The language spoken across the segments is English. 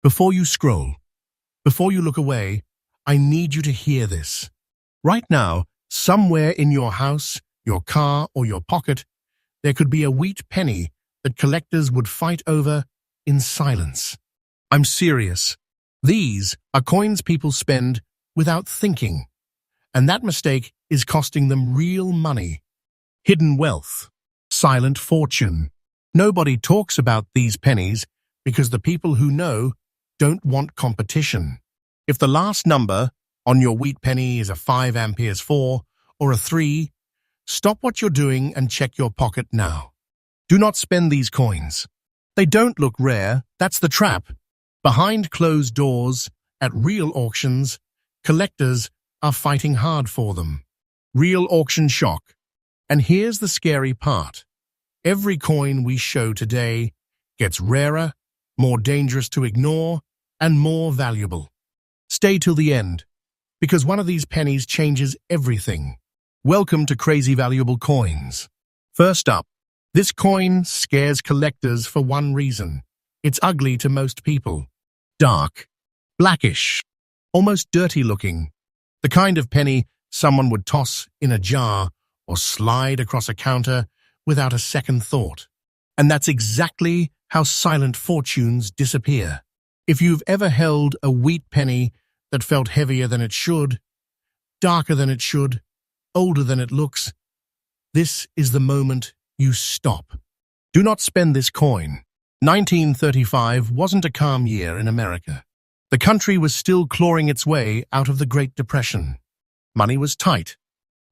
Before you scroll, before you look away, I need you to hear this. Right now, somewhere in your house, your car, or your pocket, there could be a wheat penny that collectors would fight over in silence. I'm serious. These are coins people spend without thinking, and that mistake is costing them real money. Hidden wealth, silent fortune. Nobody talks about these pennies because the people who know don't want competition. If the last number on your wheat penny is a 5 amperes 4 or a 3, stop what you're doing and check your pocket now. Do not spend these coins. They don't look rare, that's the trap. Behind closed doors, at real auctions, collectors are fighting hard for them. Real auction shock. And here's the scary part. Every coin we show today gets rarer, more dangerous to ignore, and more valuable. Stay till the end, because one of these pennies changes everything. Welcome to Crazy Valuable Coins. First up, this coin scares collectors for one reason. It's ugly to most people. Dark, blackish, almost dirty looking. The kind of penny someone would toss in a jar or slide across a counter without a second thought. And that's exactly how silent fortunes disappear. If you've ever held a wheat penny that felt heavier than it should, darker than it should, older than it looks, this is the moment you stop. Do not spend this coin. 1935 wasn't a calm year in America. The country was still clawing its way out of the Great Depression. Money was tight.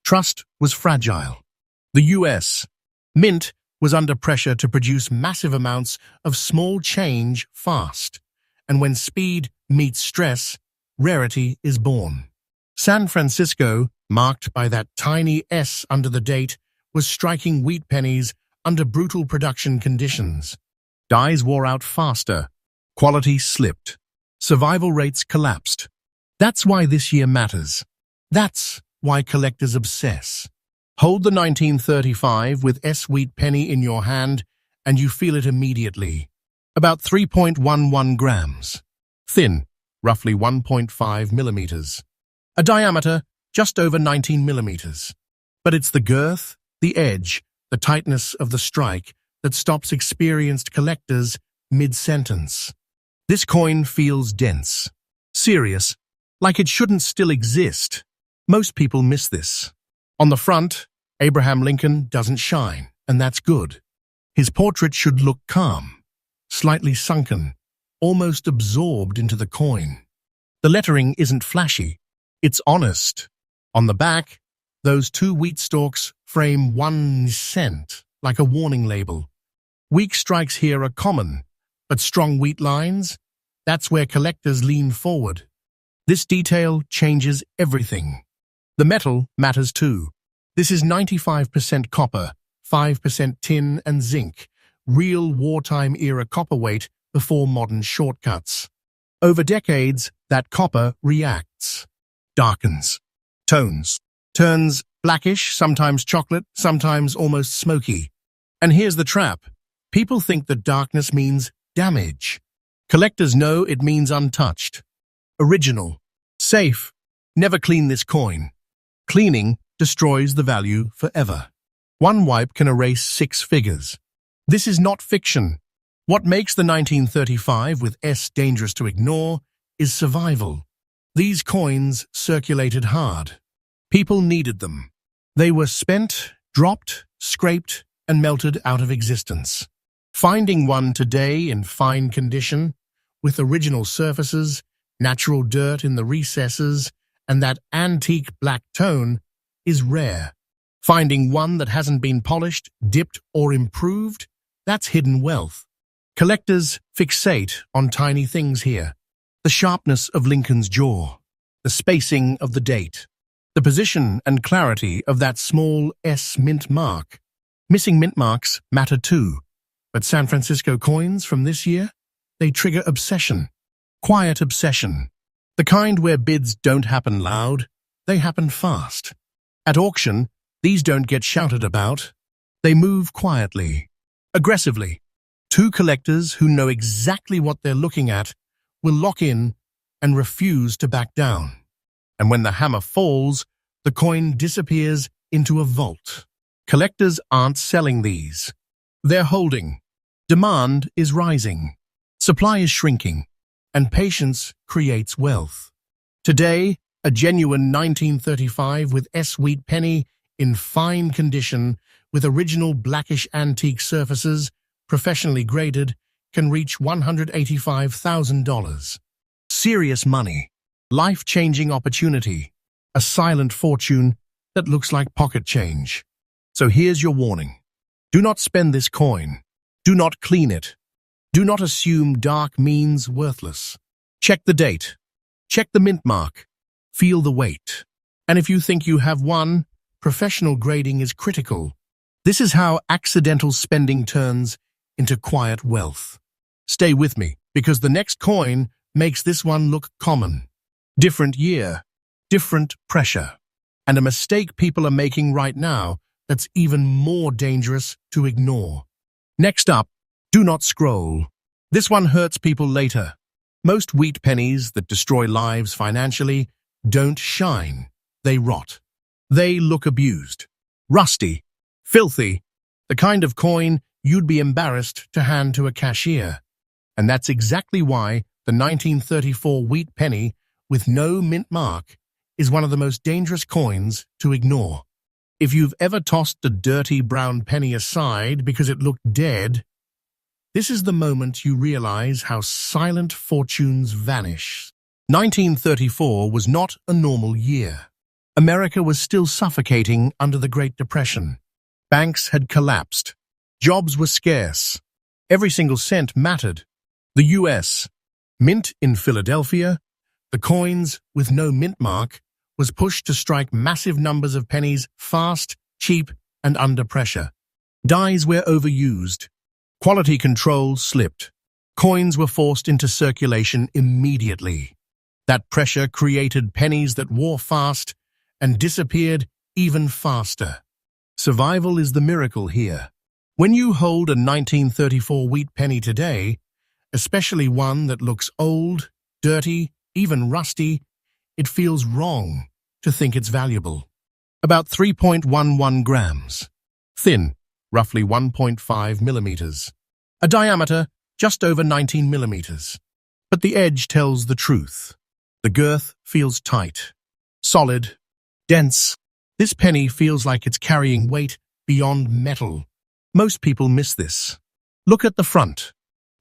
Trust was fragile. The U.S. Mint was under pressure to produce massive amounts of small change fast. And when speed meets stress, rarity is born. San Francisco, marked by that tiny S under the date, was striking wheat pennies under brutal production conditions. Dies wore out faster. Quality slipped. Survival rates collapsed. That's why this year matters. That's why collectors obsess. Hold the 1935 with S wheat penny in your hand and you feel it immediately. About 3.11 grams. Thin, roughly 1.5 millimeters. A diameter just over 19 millimeters. But it's the girth, the edge, the tightness of the strike that stops experienced collectors mid-sentence. This coin feels dense, serious, like it shouldn't still exist. Most people miss this. On the front, Abraham Lincoln doesn't shine, and that's good. His portrait should look calm, slightly sunken, almost absorbed into the coin. The lettering isn't flashy, it's honest. On the back, those 2 wheat stalks frame 1 cent, like a warning label. Weak strikes here are common, but strong wheat lines, that's where collectors lean forward. This detail changes everything. The metal matters too. This is 95% copper, 5% tin and zinc, real wartime-era copper weight before modern shortcuts. Over decades, that copper reacts, darkens, tones, turns blackish, sometimes chocolate, sometimes almost smoky. And here's the trap. People think that darkness means damage. Collectors know it means untouched. Original. Safe. Never clean this coin. Cleaning destroys the value forever. One wipe can erase 6 figures. This is not fiction. What makes the 1935 with S dangerous to ignore is survival. These coins circulated hard. People needed them. They were spent, dropped, scraped, and melted out of existence. Finding one today in fine condition, with original surfaces, natural dirt in the recesses, and that antique black tone, is rare. Finding one that hasn't been polished, dipped, or improved, that's hidden wealth. Collectors fixate on tiny things here. The sharpness of Lincoln's jaw, the spacing of the date, the position and clarity of that small S mint mark. Missing mint marks matter too, but San Francisco coins from this year, they trigger obsession. Quiet obsession. The kind where bids don't happen loud, they happen fast. At auction, these don't get shouted about. They move quietly, aggressively. 2 collectors who know exactly what they're looking at will lock in and refuse to back down. And when the hammer falls, the coin disappears into a vault. Collectors aren't selling these. They're holding. Demand is rising. Supply is shrinking. And patience creates wealth. Today, a genuine 1935 with S Wheat Penny in fine condition with original blackish antique surfaces, professionally graded, can reach $185,000. Serious money, life-changing opportunity, a silent fortune that looks like pocket change. So here's your warning. Do not spend this coin. Do not clean it. Do not assume dark means worthless. Check the date. Check the mint mark. Feel the weight. And if you think you have one, professional grading is critical. This is how accidental spending turns into quiet wealth. Stay with me, because the next coin makes this one look common. Different year, different pressure, and a mistake people are making right now that's even more dangerous to ignore. Next up, do not scroll. This one hurts people later. Most wheat pennies that destroy lives financially don't shine. They rot. They look abused, rusty, filthy, the kind of coin you'd be embarrassed to hand to a cashier. And that's exactly why the 1934 wheat penny with no mint mark is one of the most dangerous coins to ignore. If you've ever tossed a dirty brown penny aside because it looked dead, this is the moment you realize how silent fortunes vanish. 1934 was not a normal year. America was still suffocating under the Great Depression. Banks had collapsed. Jobs were scarce. Every single cent mattered. The U.S. Mint in Philadelphia, the coins with no mint mark, was pushed to strike massive numbers of pennies fast, cheap, and under pressure. Dies were overused. Quality control slipped. Coins were forced into circulation immediately. That pressure created pennies that wore fast and disappeared even faster. Survival is the miracle here. When you hold a 1934 wheat penny today, especially one that looks old, dirty, even rusty, it feels wrong to think it's valuable. About 3.11 grams. Thin, roughly 1.5 millimeters. A diameter just over 19 millimeters. But the edge tells the truth. The girth feels tight, solid, dense. This penny feels like it's carrying weight beyond metal. Most people miss this. Look at the front.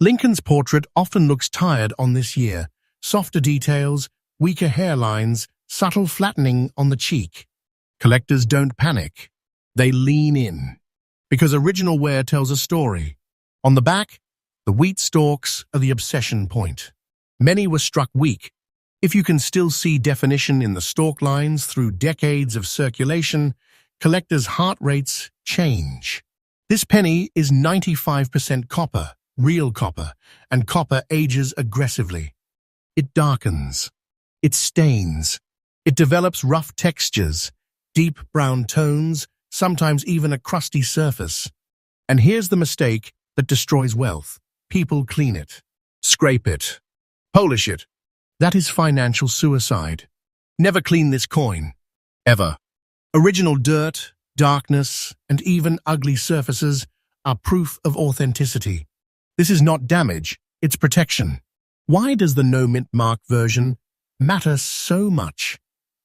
Lincoln's portrait often looks tired on this year. Softer details, weaker hairlines, subtle flattening on the cheek. Collectors don't panic. They lean in. Because original wear tells a story. On the back, the wheat stalks are the obsession point. Many were struck weak. If you can still see definition in the stalk lines through decades of circulation, collectors' heart rates change. This penny is 95% copper, real copper, and copper ages aggressively. It darkens. It stains. It develops rough textures, deep brown tones, sometimes even a crusty surface. And here's the mistake that destroys wealth. People clean it, scrape it, polish it. That is financial suicide. Never clean this coin. Ever. Original dirt, darkness, and even ugly surfaces are proof of authenticity. This is not damage, it's protection. Why does the no mint mark version matter so much?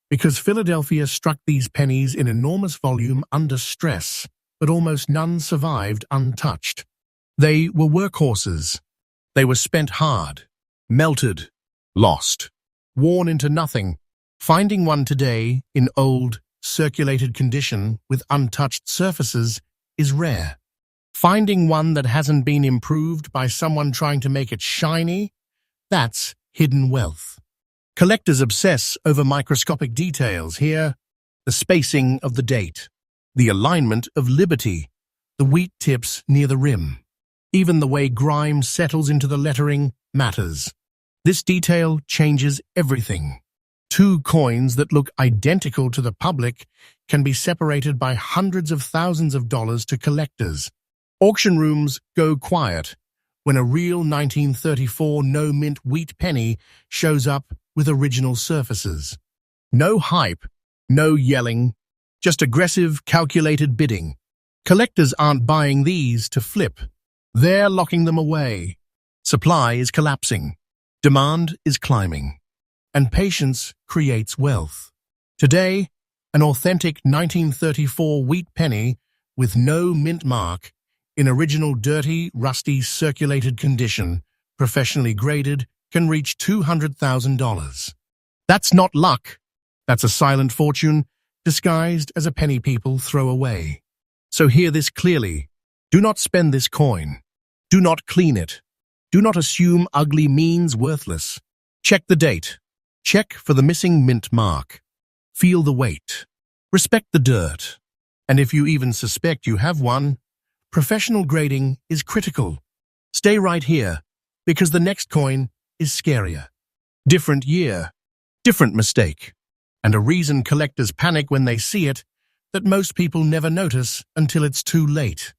Because Philadelphia struck these pennies in enormous volume under stress, but almost none survived untouched. They were workhorses. They were spent hard, melted, lost, worn into nothing. Finding one today in old, circulated condition with untouched surfaces is rare. Finding one that hasn't been improved by someone trying to make it shiny, that's hidden wealth. Collectors obsess over microscopic details here, the spacing of the date, the alignment of liberty, the wheat tips near the rim. Even the way grime settles into the lettering matters. This detail changes everything. Two coins that look identical to the public can be separated by hundreds of thousands of dollars to collectors. Auction rooms go quiet when a real 1934 no-mint wheat penny shows up with original surfaces. No hype, no yelling, just aggressive, calculated bidding. Collectors aren't buying these to flip. They're locking them away. Supply is collapsing. Demand is climbing. And patience creates wealth. Today, an authentic 1934 wheat penny with no mint mark, in original dirty, rusty, circulated condition, professionally graded, can reach $200,000. That's not luck. That's a silent fortune disguised as a penny people throw away. So hear this clearly. Do not spend this coin. Do not clean it. Do not assume ugly means worthless. Check the date. Check for the missing mint mark. Feel the weight. Respect the dirt. And if you even suspect you have one, professional grading is critical. Stay right here, because the next coin is scarier. Different year, different mistake, and a reason collectors panic when they see it that most people never notice until it's too late.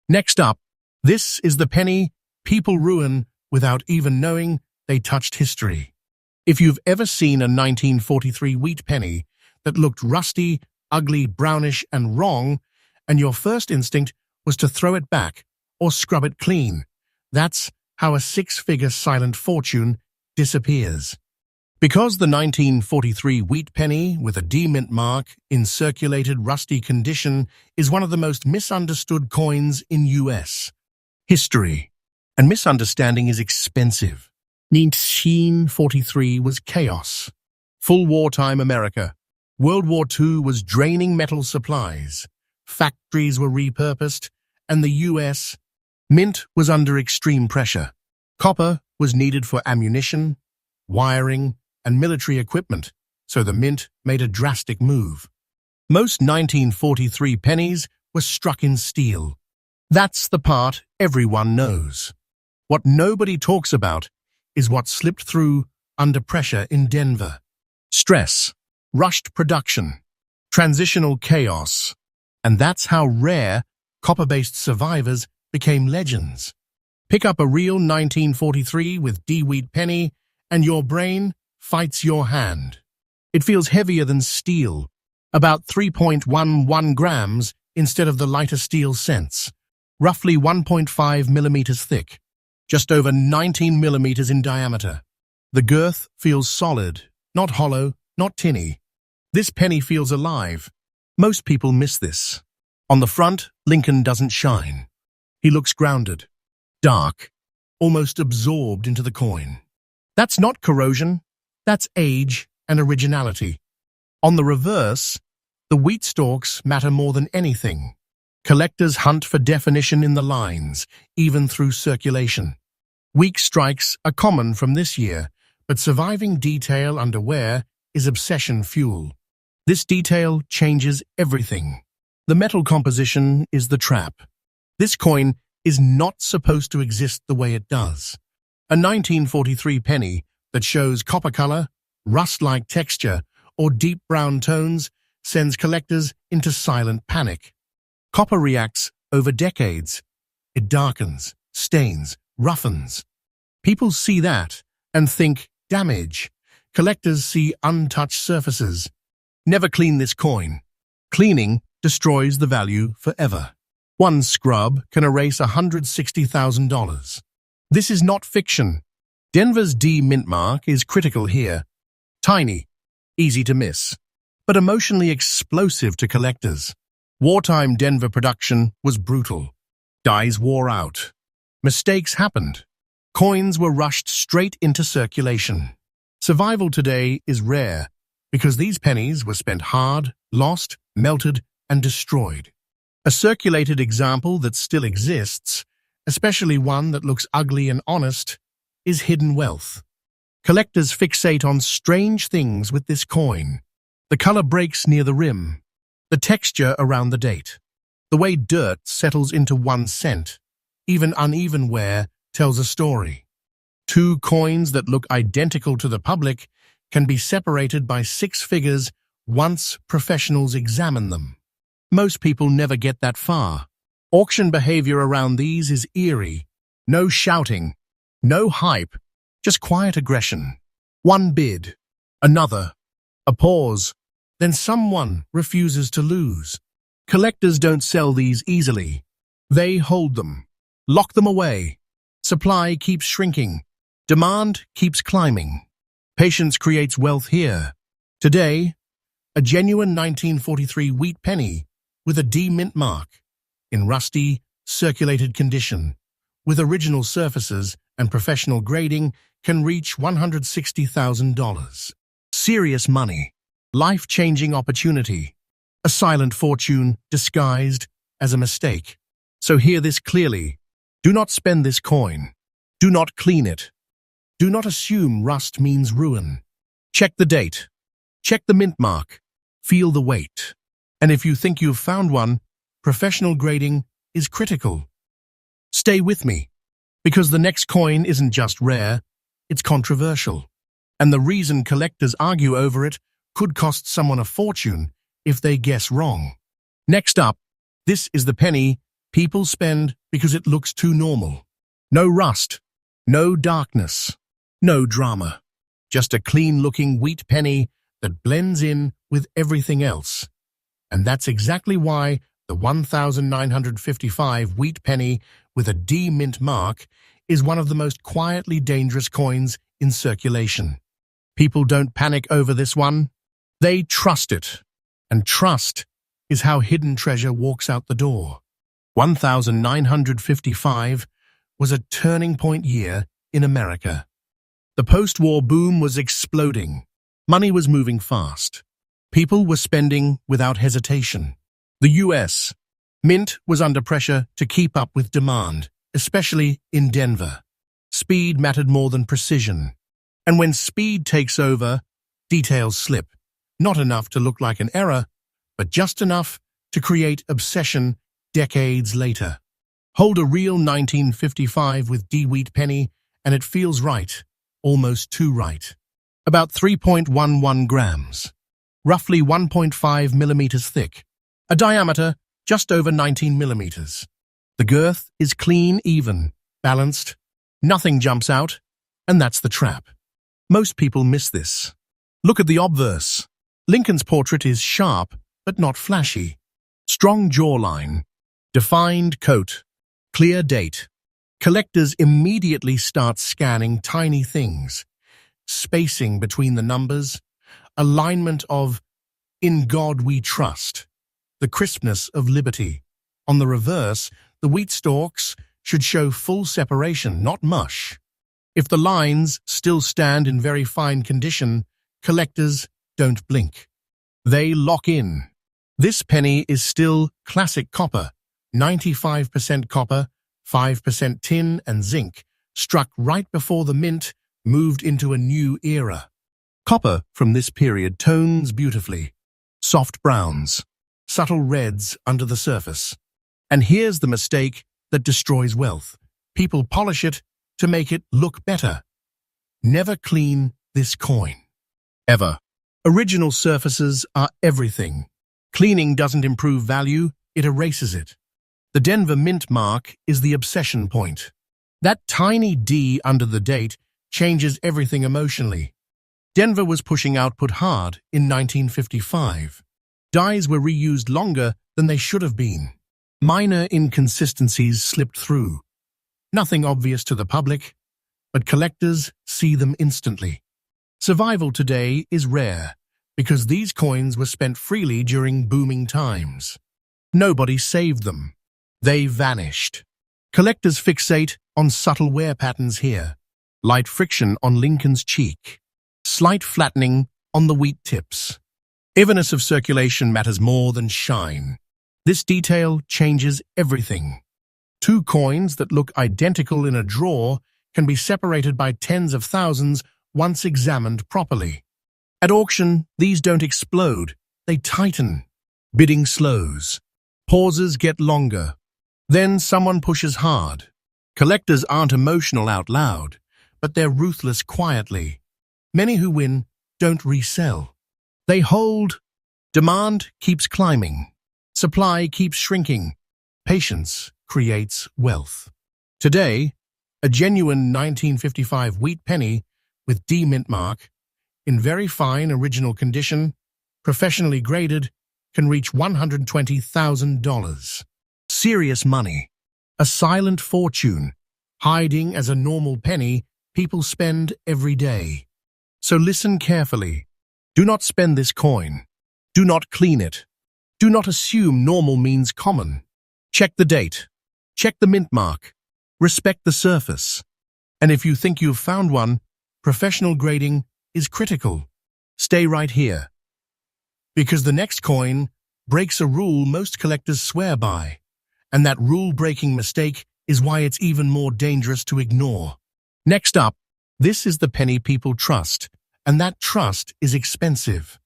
Next up, this is the penny people ruin without even knowing they touched history. If you've ever seen a 1943 wheat penny that looked rusty, ugly, brownish, and wrong, and your first instinct was to throw it back or scrub it clean, that's how a six-figure silent fortune disappears. Because the 1943 wheat penny with a D-mint mark in circulated rusty condition is one of the most misunderstood coins in US history, and misunderstanding is expensive. 1943 was chaos. Full wartime America. World War II was draining metal supplies. Factories were repurposed, and the US mint was under extreme pressure. Copper was needed for ammunition, wiring, and military equipment, so the mint made a drastic move. Most 1943 pennies were struck in steel. That's the part everyone knows. What nobody talks about is what slipped through under pressure in Denver. Stress, rushed production, transitional chaos, and that's how rare copper-based survivors became legends. Pick up a real 1943 with D wheat penny, and your brain fights your hand. It feels heavier than steel, about 3.11 grams instead of the lighter steel cents, roughly 1.5 millimeters thick, just over 19 millimeters in diameter. The girth feels solid, not hollow, not tinny. This penny feels alive. Most people miss this. On the front, Lincoln doesn't shine. He looks grounded, dark, almost absorbed into the coin. That's not corrosion, that's age and originality. On the reverse, the wheat stalks matter more than anything. Collectors hunt for definition in the lines, even through circulation. Weak strikes are common from this year, but surviving detail under wear is obsession fuel. This detail changes everything. The metal composition is the trap. This coin is not supposed to exist the way it does. A 1943 penny that shows copper color, rust-like texture, or deep brown tones sends collectors into silent panic. Copper reacts over decades. It darkens, stains, roughens. People see that and think damage. Collectors see untouched surfaces. Never clean this coin. Cleaning destroys the value forever. One scrub can erase $160,000. This is not fiction. Denver's D mint mark is critical here. Tiny, easy to miss, but emotionally explosive to collectors. Wartime Denver production was brutal. Dies wore out. Mistakes happened. Coins were rushed straight into circulation. Survival today is rare because these pennies were spent hard, lost, melted, and destroyed. A circulated example that still exists, especially one that looks ugly and honest, is hidden wealth. Collectors fixate on strange things with this coin. The color breaks near the rim, the texture around the date, the way dirt settles into 1 cent. Even uneven wear tells a story. Two coins that look identical to the public can be separated by 6 figures once professionals examine them. Most people never get that far. Auction behavior around these is eerie. No shouting, no hype, just quiet aggression. One bid, another, a pause, then someone refuses to lose. Collectors don't sell these easily. They hold them, lock them away. Supply keeps shrinking. Demand keeps climbing. Patience creates wealth here. Today, a genuine 1943 wheat penny with a D mint mark, in rusty, circulated condition, with original surfaces and professional grading, can reach $160,000. Serious money, life-changing opportunity, a silent fortune disguised as a mistake. So hear this clearly. Do not spend this coin. Do not clean it. Do not assume rust means ruin. Check the date. Check the mint mark. Feel the weight. And if you think you've found one, professional grading is critical. Stay with me, because the next coin isn't just rare, it's controversial. And the reason collectors argue over it could cost someone a fortune if they guess wrong. Next up, this is the penny people spend because it looks too normal. No rust, no darkness, no drama. Just a clean-looking wheat penny that blends in with everything else. And that's exactly why the 1955 wheat penny with a D mint mark is one of the most quietly dangerous coins in circulation. People don't panic over this one. They trust it. And trust is how hidden treasure walks out the door. 1955 was a turning point year in America. The post-war boom was exploding. Money was moving fast. People were spending without hesitation. The U.S. Mint was under pressure to keep up with demand, especially in Denver. Speed mattered more than precision. And when speed takes over, details slip. Not enough to look like an error, but just enough to create obsession decades later. Hold a real 1955 with D wheat penny, and it feels right, almost too right. About 3.11 grams, roughly 1.5 millimeters thick, a diameter just over 19 millimeters. The girth is clean, even, balanced, nothing jumps out, and that's the trap. Most people miss this. Look at the obverse. Lincoln's portrait is sharp, but not flashy. Strong jawline, defined coat, clear date. Collectors immediately start scanning tiny things. Spacing between the numbers, alignment of "In God We Trust," the crispness of liberty. On the reverse, the wheat stalks should show full separation, not mush. If the lines still stand in very fine condition, collectors don't blink. They lock in. This penny is still classic copper, 95% copper, 5% tin and zinc, struck right before the mint moved into a new era. Copper from this period tones beautifully. Soft browns, subtle reds under the surface. And here's the mistake that destroys wealth. People polish it to make it look better. Never clean this coin. Ever. Original surfaces are everything. Cleaning doesn't improve value, it erases it. The Denver mint mark is the obsession point. That tiny D under the date changes everything emotionally. Denver was pushing output hard in 1955. Dies were reused longer than they should have been. Minor inconsistencies slipped through. Nothing obvious to the public, but collectors see them instantly. Survival today is rare because these coins were spent freely during booming times. Nobody saved them. They vanished. Collectors fixate on subtle wear patterns here. Light friction on Lincoln's cheek. Slight flattening on the wheat tips. Evenness of circulation matters more than shine. This detail changes everything. Two coins that look identical in a drawer can be separated by tens of thousands once examined properly. At auction, these don't explode, they tighten. Bidding slows. Pauses get longer. Then someone pushes hard. Collectors aren't emotional out loud, but they're ruthless quietly. Many who win don't resell. They hold. Demand keeps climbing. Supply keeps shrinking. Patience creates wealth. Today, A genuine 1955 wheat penny with D mint mark, in very fine original condition, professionally graded, can reach $120,000. Serious money. A silent fortune, hiding as a normal penny people spend every day. So listen carefully. Do not spend this coin. Do not clean it. Do not assume normal means common. Check the date. Check the mint mark. Respect the surface. And if you think you've found one, professional grading is critical. Stay right here. Because the next coin breaks a rule most collectors swear by. And that rule-breaking mistake is why it's even more dangerous to ignore. Next up, this is the penny people trust, and that trust is expensive.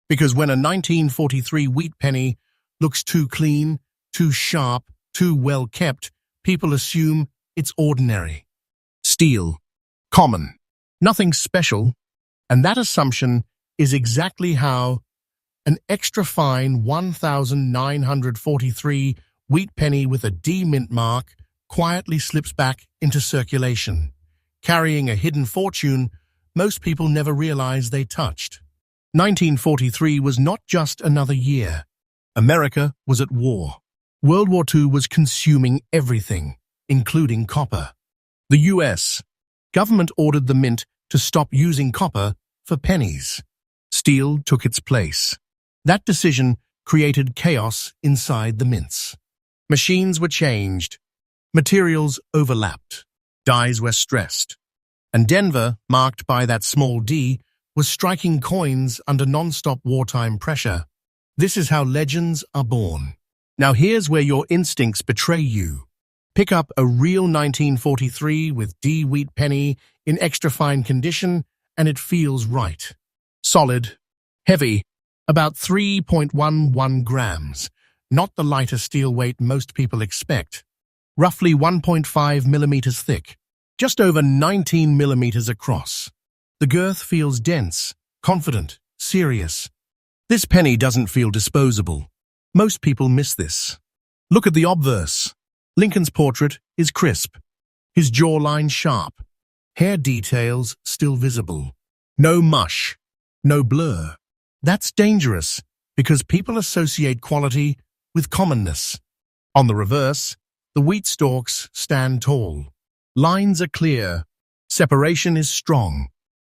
Because when a 1943 wheat penny looks too clean, too sharp, too well kept, people assume it's ordinary. Steel. Common. Nothing special. And that assumption is exactly how an extra fine 1943 wheat penny with a D mint mark quietly slips back into circulation, carrying a hidden fortune most people never realize they touched. 1943 was not just another year. America was at war. World War II was consuming everything, including copper. The US government ordered the mint to stop using copper for pennies. Steel took its place. That decision created chaos inside the mints. Machines were changed. Materials overlapped. Dies were stressed. And Denver, marked by that small D, was striking coins under non-stop wartime pressure. This is how legends are born. Now here's where your instincts betray you. Pick up a real 1943 with D wheat penny in extra fine condition, and it feels right. Solid, heavy, about 3.11 grams, not the lighter steel weight most people expect. Roughly 1.5 millimeters thick, just over 19 millimeters across. The girth feels dense, confident, serious. This penny doesn't feel disposable. Most people miss this. Look at the obverse. Lincoln's portrait is crisp, his jawline sharp, hair details still visible. No mush, no blur. That's dangerous because people associate quality with commonness. On the reverse, the wheat stalks stand tall. Lines are clear. Separation is strong.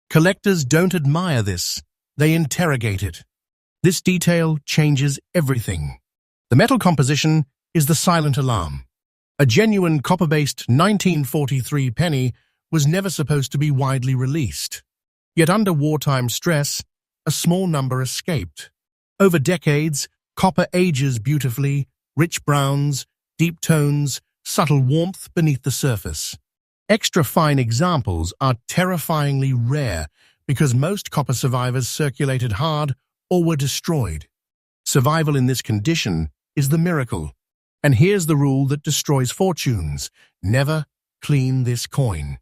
Collectors don't admire this. They interrogate it. This detail changes everything. The metal composition is the silent alarm. A genuine copper-based 1943 penny was never supposed to be widely released. Yet under wartime stress, a small number escaped. Over decades, copper ages beautifully, rich browns, deep tones, subtle warmth beneath the surface. Extra fine examples are terrifyingly rare because most copper survivors circulated hard or were destroyed. Survival in this condition is the miracle. And here's the rule that destroys fortunes. Never clean this coin.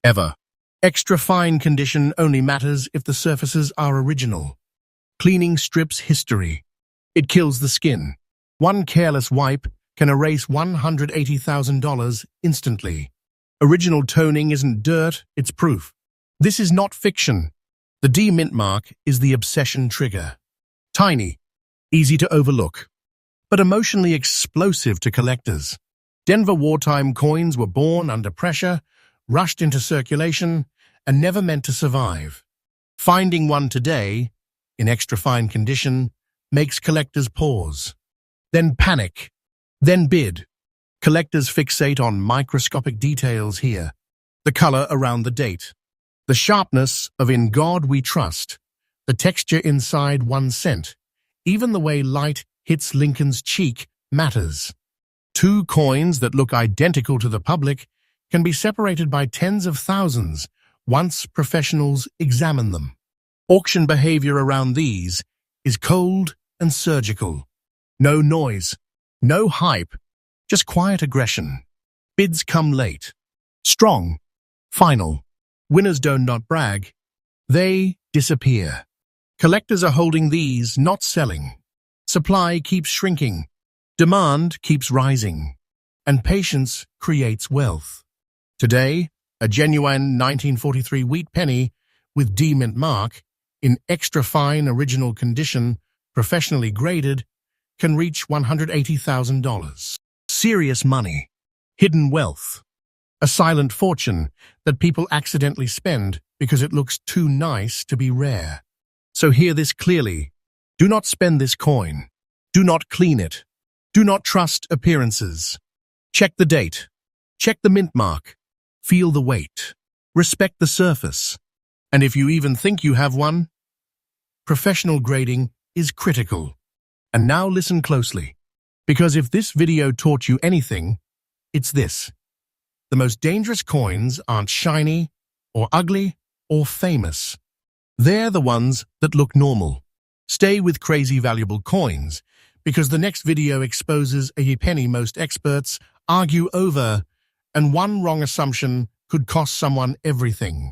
Ever. Extra fine condition only matters if the surfaces are original. Cleaning strips history. It kills the skin. One careless wipe can erase $180,000 instantly. Original toning isn't dirt, it's proof. This is not fiction. The D mint mark is the obsession trigger. Tiny, easy to overlook, but emotionally explosive to collectors. Denver wartime coins were born under pressure, rushed into circulation, and never meant to survive. Finding one today, in extra fine condition, makes collectors pause. Then panic. Then bid. Collectors fixate on microscopic details here. The color around the date. The sharpness of "In God We Trust." The texture inside 1 cent. Even the way light hits Lincoln's cheek matters. Two coins that look identical to the public can be separated by tens of thousands once professionals examine them. Auction behavior around these is cold and surgical. No noise, no hype, just quiet aggression. Bids come late. Strong, final. Winners do not brag. They disappear. Collectors are holding these, not selling. Supply keeps shrinking. Demand keeps rising. And patience creates wealth. Today, a genuine 1943 wheat penny with D-mint mark, in extra fine original condition, professionally graded, can reach $180,000. Serious money, hidden wealth, a silent fortune that people accidentally spend because it looks too nice to be rare. So hear this clearly. Do not spend this coin. Do not clean it. Do not trust appearances. Check the date. Check the mint mark. Feel the weight. Respect the surface. And if you even think you have one, professional grading is critical. And now listen closely, because if this video taught you anything, it's this. The most dangerous coins aren't shiny, or ugly, or famous. They're the ones that look normal. Stay with crazy valuable coins, because the next video exposes a penny most experts argue over, and one wrong assumption could cost someone everything.